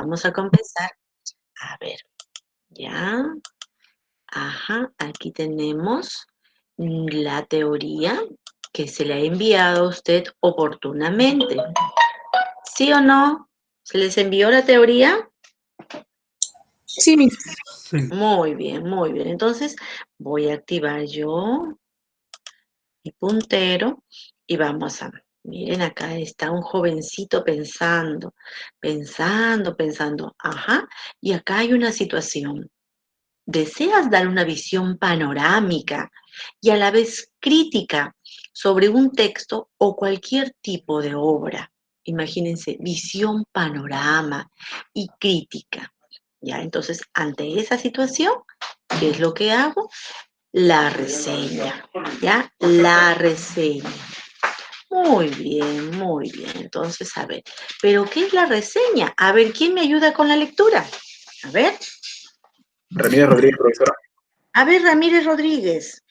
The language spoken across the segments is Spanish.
Vamos a comenzar. A ver, ya. Ajá, aquí tenemos la teoría que se le ha enviado a usted oportunamente. ¿Sí o no? ¿Se les envió la teoría? Sí, Miss. Sí. Muy bien, muy bien. Entonces, voy a activar yo mi puntero y vamos a... Miren, acá está un jovencito pensando, pensando. Ajá, y acá hay una situación. ¿Deseas dar una visión panorámica y a la vez crítica sobre un texto o cualquier tipo de obra? Imagínense, visión, panorama y crítica. ¿Ya? Entonces, ante esa situación, ¿qué es lo que hago? La reseña, ¿ya? La reseña. Muy bien, muy bien. Entonces, a ver, ¿pero qué es la reseña? A ver, ¿quién me ayuda con la lectura? A ver. Ramírez Rodríguez, profesora. A ver, Ramírez Rodríguez.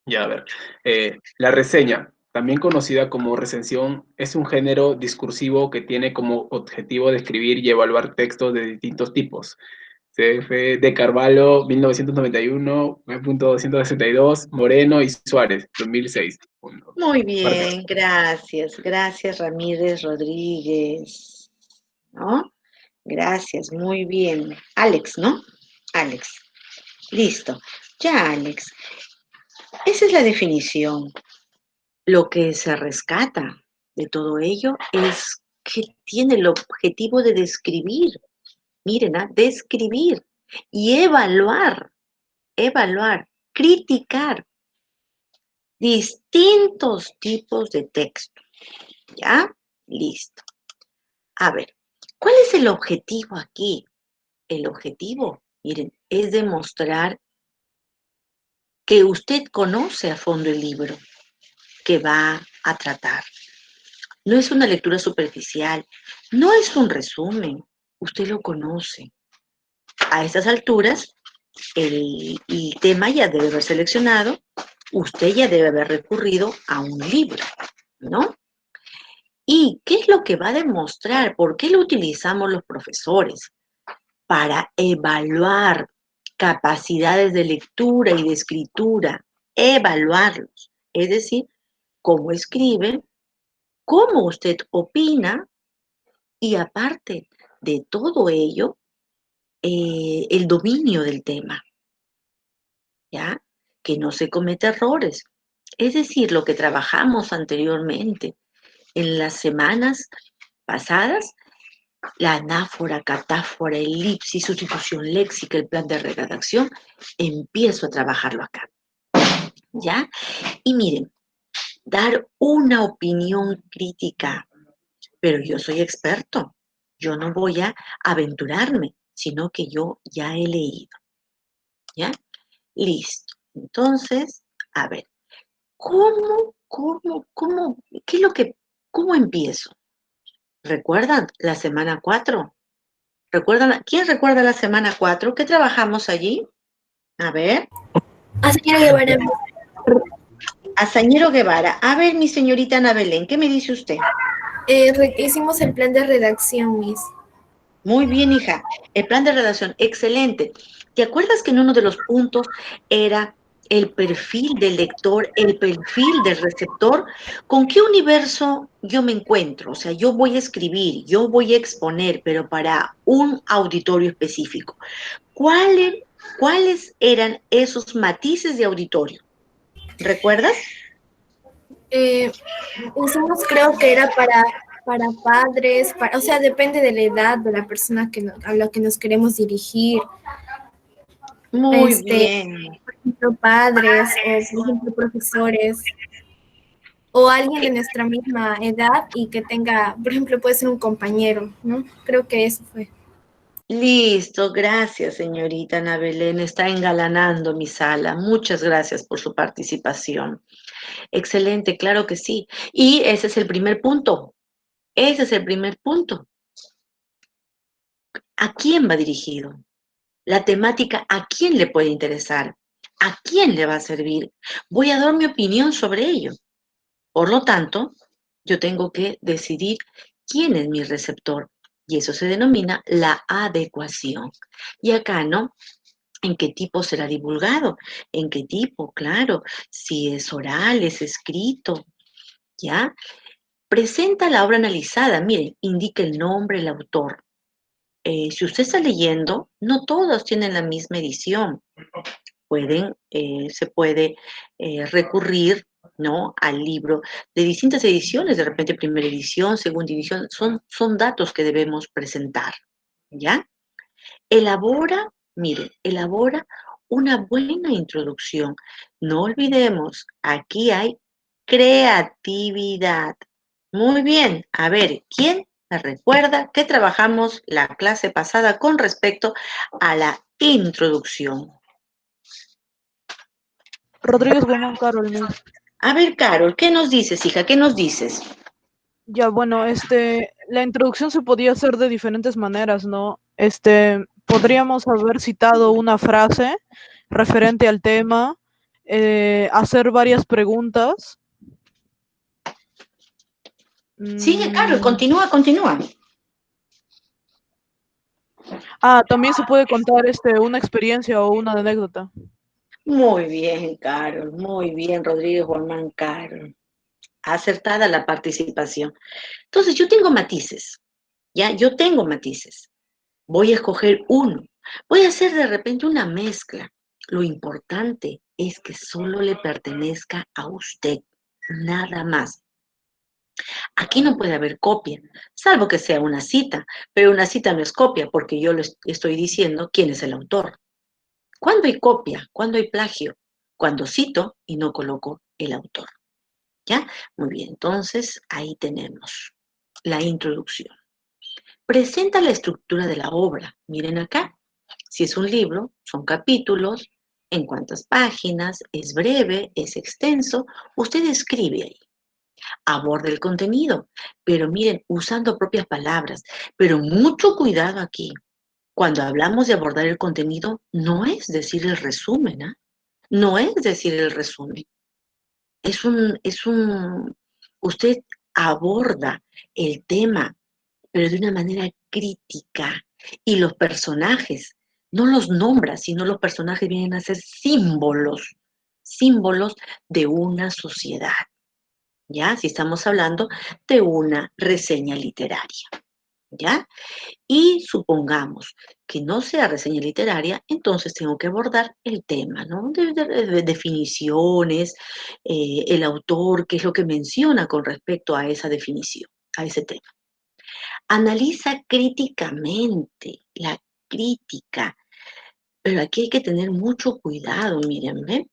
Ya, a ver. La reseña, también conocida como recensión, es un género discursivo que tiene como objetivo describir y evaluar textos de distintos tipos. CF de Carvalho, 1991, 262, Moreno y Suárez, 2006. Muy bien, gracias Ramírez Rodríguez, ¿no? Gracias, muy bien. Alex, ¿no? Alex, listo. Ya, Alex, esa es la definición. Lo que se rescata de todo ello es que tiene el objetivo de describir, miren, describir y evaluar, criticar distintos tipos de texto. ¿Ya? Listo. A ver, ¿cuál es el objetivo aquí? El objetivo, miren, es demostrar que usted conoce a fondo el libro que va a tratar. No es una lectura superficial, no es un resumen, usted lo conoce. A estas alturas, el tema ya debe haber seleccionado, usted ya debe haber recurrido a un libro, ¿no? ¿Y qué es lo que va a demostrar? ¿Por qué lo utilizamos los profesores? Para evaluar capacidades de lectura y de escritura, evaluarlos. Es decir, cómo escribe, cómo usted opina y aparte de todo ello, el dominio del tema, ¿ya? Que no se cometa errores. Es decir, lo que trabajamos anteriormente en las semanas pasadas, la anáfora, catáfora, elipsis, sustitución léxica, el plan de redacción, empiezo a trabajarlo acá, ¿ya? Y miren, dar una opinión crítica, pero yo soy experto, yo no voy a aventurarme, sino que yo ya he leído, ¿ya? Listo. Entonces, a ver, qué es lo que, cómo empiezo? ¿Recuerdan la semana 4? ¿Quién recuerda la semana 4? ¿Qué trabajamos allí? A ver. Señora Guevara. Hazañero Guevara. A ver, mi señorita Ana Belén, ¿qué me dice usted? Hicimos el plan de redacción, Miss. Muy bien, hija. El plan de redacción, excelente. ¿Te acuerdas que en uno de los puntos era el perfil del lector, el perfil del receptor? ¿Con qué universo yo me encuentro? O sea, yo voy a escribir, yo voy a exponer, pero para un auditorio específico. ¿Cuáles eran esos matices de auditorio? ¿Recuerdas? Usamos, creo que era para padres, o sea, depende de la edad de la persona a la que nos queremos dirigir. Muy bien. Por ejemplo, padres o, por ejemplo, profesores o alguien de nuestra misma edad y que tenga, por ejemplo, puede ser un compañero, ¿no? Creo que eso fue. Listo, gracias, señorita Ana Belén. Está engalanando mi sala. Muchas gracias por su participación. Excelente, claro que sí. Y ese es el primer punto. Ese es el primer punto. ¿A quién va dirigido? La temática, ¿a quién le puede interesar? ¿A quién le va a servir? Voy a dar mi opinión sobre ello. Por lo tanto, yo tengo que decidir quién es mi receptor. Y eso se denomina la adecuación. Y acá, ¿no? ¿En qué tipo será divulgado? ¿En qué tipo? Claro, si es oral, es escrito, ¿ya? Presenta la obra analizada, miren, indica el nombre, el autor. Si usted está leyendo, no todos tienen la misma edición. Se puede recurrir, ¿no?, al libro de distintas ediciones, de repente primera edición, segunda edición, son datos que debemos presentar, ¿ya? Elabora una buena introducción. No olvidemos, aquí hay creatividad. Muy bien, a ver, ¿quién me recuerda que trabajamos la clase pasada con respecto a la introducción? Rodríguez Guzmán Carol, Miss. A ver, Carol, ¿qué nos dices, hija? ¿Qué nos dices? Ya, bueno, la introducción se podía hacer de diferentes maneras, ¿no? Podríamos haber citado una frase referente al tema, hacer varias preguntas. Sigue, Carol, Mm, continúa. También se puede contar una experiencia o una anécdota. Muy bien, Carol, muy bien, Rodríguez Guamán, Carol. Acertada la participación. Entonces, yo tengo matices, ¿ya? Yo tengo matices. Voy a escoger uno. Voy a hacer de repente una mezcla. Lo importante es que solo le pertenezca a usted, nada más. Aquí no puede haber copia, salvo que sea una cita, pero una cita no es copia porque yo le estoy diciendo quién es el autor. ¿Cuándo hay copia? ¿Cuándo hay plagio? Cuando cito y no coloco el autor. ¿Ya? Muy bien, entonces ahí tenemos la introducción. Presenta la estructura de la obra. Miren acá. Si es un libro, son capítulos, en cuántas páginas, es breve, es extenso, usted escribe ahí. Aborda el contenido, pero miren, usando propias palabras, pero mucho cuidado aquí. Cuando hablamos de abordar el contenido, no es decir el resumen, ¿ah? No es decir el resumen. Usted aborda el tema, pero de una manera crítica. Y los personajes, no los nombra, sino los personajes vienen a ser símbolos de una sociedad, ¿ya? Si estamos hablando de una reseña literaria, ¿ya? Y supongamos que no sea reseña literaria, entonces tengo que abordar el tema, ¿no? De definiciones, el autor, qué es lo que menciona con respecto a esa definición, a ese tema. Analiza críticamente, la crítica, pero aquí hay que tener mucho cuidado, miren, ¿ve?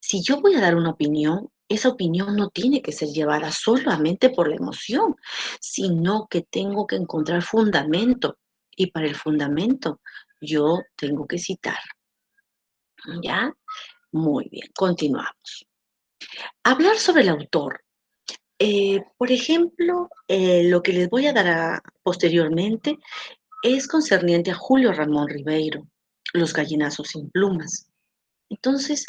Si yo voy a dar una opinión, esa opinión no tiene que ser llevada solamente por la emoción, sino que tengo que encontrar fundamento. Y para el fundamento, yo tengo que citar. ¿Ya? Muy bien, continuamos. Hablar sobre el autor. Por ejemplo, lo que les voy a dar posteriormente es concerniente a Julio Ramón Ribeiro, Los gallinazos sin plumas. Entonces,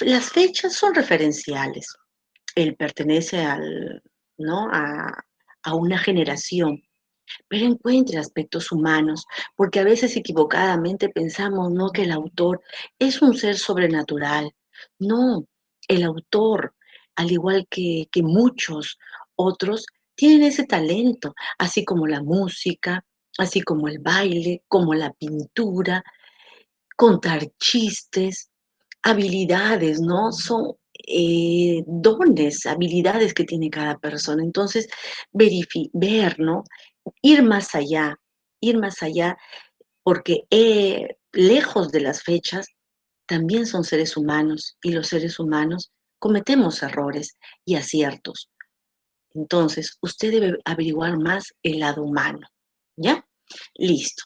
las fechas son referenciales. Él pertenece ¿no?, a una generación, pero encuentra aspectos humanos, porque a veces equivocadamente pensamos, ¿no?, que el autor es un ser sobrenatural. No, el autor, al igual que muchos otros, tienen ese talento, así como la música, así como el baile, como la pintura, contar chistes, habilidades, ¿no? Son dones, habilidades que tiene cada persona. Entonces, ver, ¿no? Ir más allá, porque lejos de las fechas, también son seres humanos y los seres humanos cometemos errores y aciertos. Entonces, usted debe averiguar más el lado humano, ¿ya? Listo.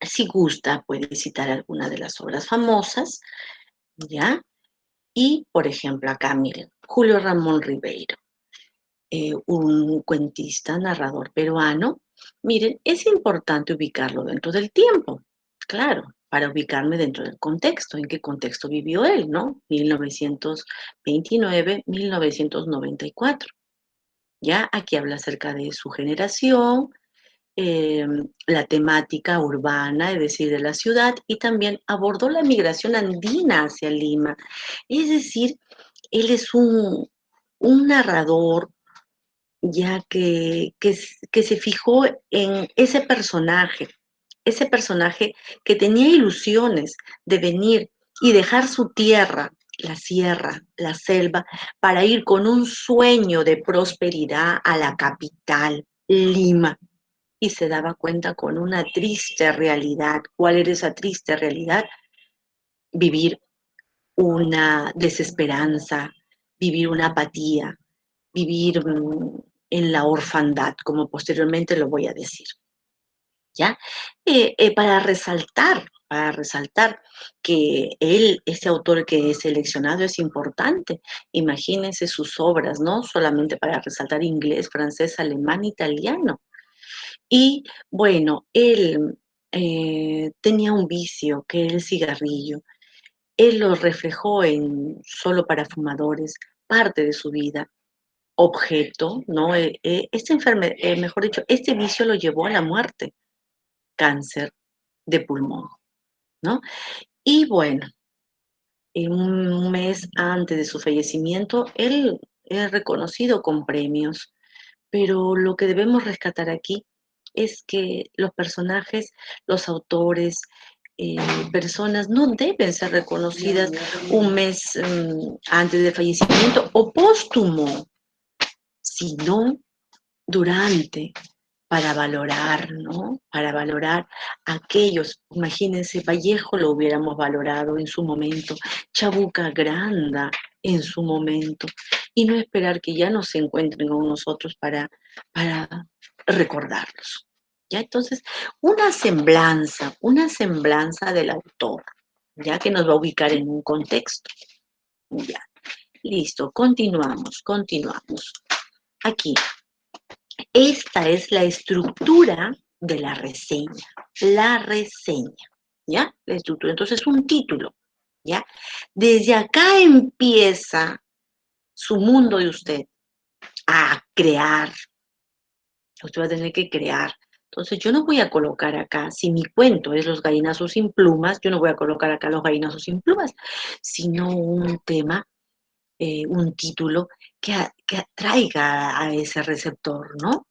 Si gusta, puede citar alguna de las obras famosas, ¿ya? Y, por ejemplo, acá, miren, Julio Ramón Ribeiro, un cuentista, narrador peruano. Miren, es importante ubicarlo dentro del tiempo, claro, para ubicarme dentro del contexto, en qué contexto vivió él, ¿no? 1929, 1994. Ya aquí habla acerca de su generación, la temática urbana, es decir, de la ciudad, y también abordó la migración andina hacia Lima. Es decir, él es un narrador ya que se fijó en ese personaje que tenía ilusiones de venir y dejar su tierra, la sierra, la selva, para ir con un sueño de prosperidad a la capital, Lima. Y se daba cuenta con una triste realidad. ¿Cuál era esa triste realidad? Vivir una desesperanza, vivir una apatía, vivir en la orfandad, como posteriormente lo voy a decir. ¿Ya? Para resaltar que él, ese autor que he seleccionado es importante. Imagínense sus obras, ¿no? Solamente para resaltar inglés, francés, alemán, italiano. Y bueno, él tenía un vicio que era el cigarrillo. Él lo reflejó en Solo para Fumadores, parte de su vida, objeto, ¿no? Mejor dicho, este vicio lo llevó a la muerte, cáncer de pulmón, ¿no? Y bueno, en un mes antes de su fallecimiento, él es reconocido con premios, pero lo que debemos rescatar aquí es que los personajes, los autores, eh, personas no deben ser reconocidas un mes antes del fallecimiento o póstumo, sino durante, para valorar, ¿no? Para valorar aquellos, imagínense, Vallejo lo hubiéramos valorado en su momento, Chabuca Granda en su momento, y no esperar que ya no se encuentren con nosotros para recordarlos. ¿Ya? Entonces, una semblanza del autor, ya que nos va a ubicar en un contexto. Ya, listo, continuamos. Aquí, esta es la estructura de la reseña, ¿ya? La estructura, entonces un título, ¿ya? Desde acá empieza su mundo de usted a crear. Usted va a tener que crear. Entonces yo no voy a colocar acá, si mi cuento es los gallinazos sin plumas, yo no voy a colocar acá los gallinazos sin plumas, sino un tema, un título que atraiga a ese receptor, ¿no?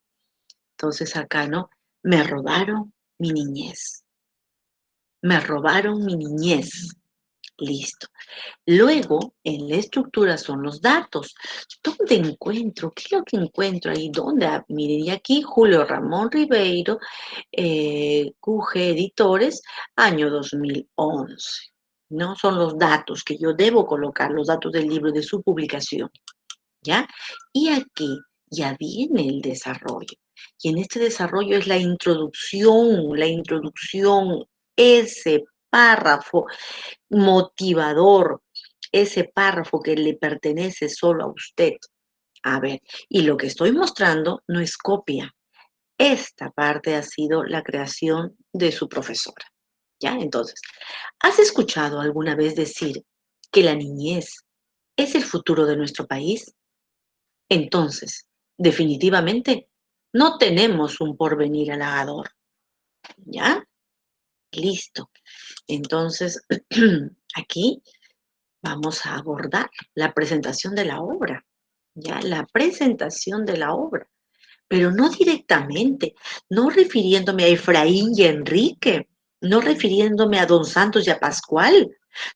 Entonces acá, ¿no? Me robaron mi niñez. Me robaron mi niñez. Listo. Luego, en la estructura son los datos. ¿Dónde encuentro? ¿Qué es lo que encuentro ahí? ¿Dónde? Ah, miren, y aquí Julio Ramón Ribeiro, QG Editores, año 2011. ¿No? Son los datos que yo debo colocar, los datos del libro de su publicación. ¿Ya? Y aquí ya viene el desarrollo. Y en este desarrollo es la introducción, ese párrafo motivador, ese párrafo que le pertenece solo a usted. A ver, y lo que estoy mostrando no es copia. Esta parte ha sido la creación de su profesora. ¿Ya? Entonces, ¿has escuchado alguna vez decir que la niñez es el futuro de nuestro país? Entonces, definitivamente, no tenemos un porvenir halagador. ¿Ya? Listo. Entonces, aquí vamos a abordar la presentación de la obra. ¿Ya? La presentación de la obra. Pero no directamente, no refiriéndome a Efraín y a Enrique, no refiriéndome a Don Santos y a Pascual,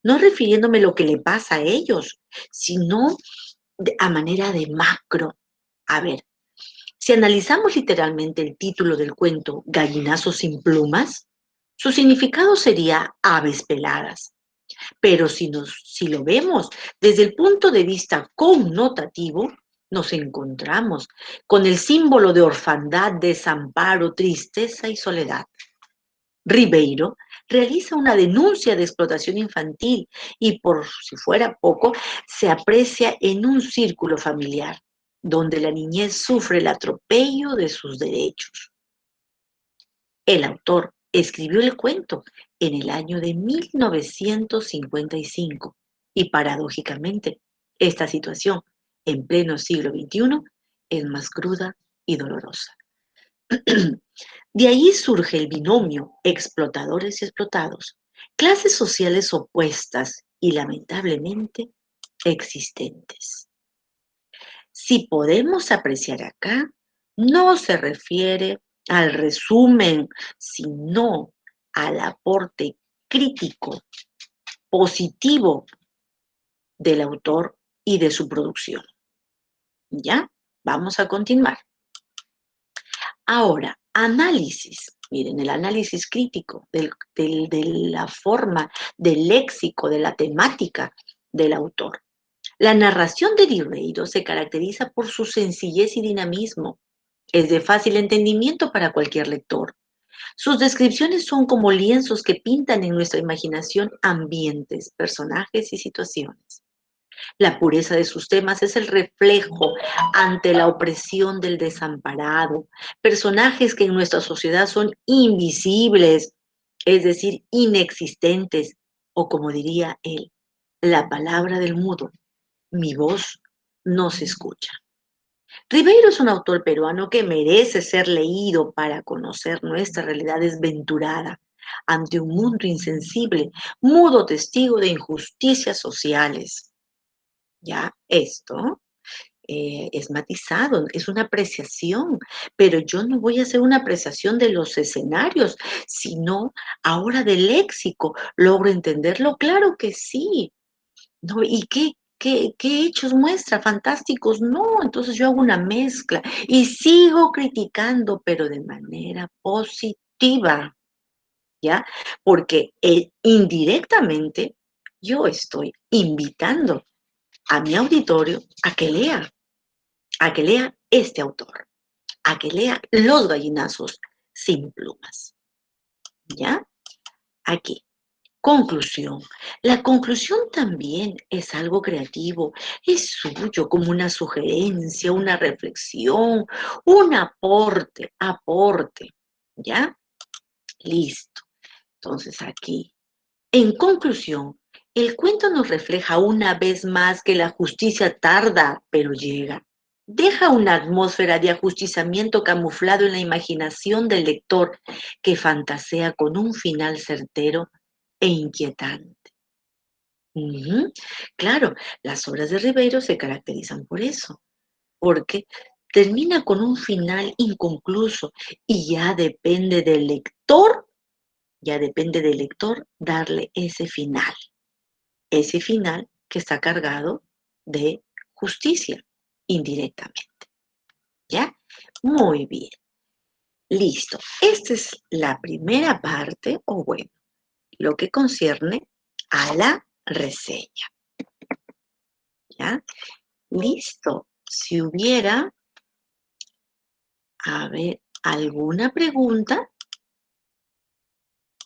no refiriéndome a lo que le pasa a ellos, sino a manera de macro. A ver, si analizamos literalmente el título del cuento Gallinazos sin plumas, su significado sería aves peladas. Pero si lo vemos desde el punto de vista connotativo, nos encontramos con el símbolo de orfandad, desamparo, tristeza y soledad. Ribeiro realiza una denuncia de explotación infantil y, por si fuera poco, se aprecia en un círculo familiar, donde la niñez sufre el atropello de sus derechos. El autor escribió el cuento en el año de 1955 y paradójicamente, esta situación en pleno siglo XXI es más cruda y dolorosa. De ahí surge el binomio explotadores y explotados, clases sociales opuestas y lamentablemente existentes. Si podemos apreciar acá, no se refiere al resumen, sino al aporte crítico, positivo del autor y de su producción. ¿Ya? Vamos a continuar. Ahora, análisis. Miren, el análisis crítico de la forma, del léxico, de la temática del autor. La narración de Ribeiro se caracteriza por su sencillez y dinamismo. Es de fácil entendimiento para cualquier lector. Sus descripciones son como lienzos que pintan en nuestra imaginación ambientes, personajes y situaciones. La pureza de sus temas es el reflejo ante la opresión del desamparado, personajes que en nuestra sociedad son invisibles, es decir, inexistentes, o como diría él, la palabra del mudo, mi voz no se escucha. Ribeiro es un autor peruano que merece ser leído para conocer nuestra realidad desventurada ante un mundo insensible, mudo testigo de injusticias sociales. Ya, esto es matizado, es una apreciación, pero yo no voy a hacer una apreciación de los escenarios, sino ahora del léxico. ¿Logro entenderlo? Claro que sí. ¿No? ¿Y qué hechos muestra? ¿Fantásticos? No, entonces yo hago una mezcla y sigo criticando, pero de manera positiva, ¿ya? Porque indirectamente yo estoy invitando a mi auditorio a que lea este autor, a que lea Los gallinazos sin plumas. ¿Ya? Aquí. Conclusión. La conclusión también es algo creativo, es suyo como una sugerencia, una reflexión, un aporte. ¿Ya? Listo. Entonces aquí, en conclusión, el cuento nos refleja una vez más que la justicia tarda, pero llega. Deja una atmósfera de ajusticiamiento camuflado en la imaginación del lector que fantasea con un final certero e inquietante. Ujú. Claro, las obras de Ribeiro se caracterizan por eso, porque termina con un final inconcluso y ya depende del lector darle ese final que está cargado de justicia indirectamente. ¿Ya? Muy bien. Listo. Esta es la primera parte, o bueno, lo que concierne a la reseña. ¿Ya? Listo. Si hubiera, a ver, alguna pregunta,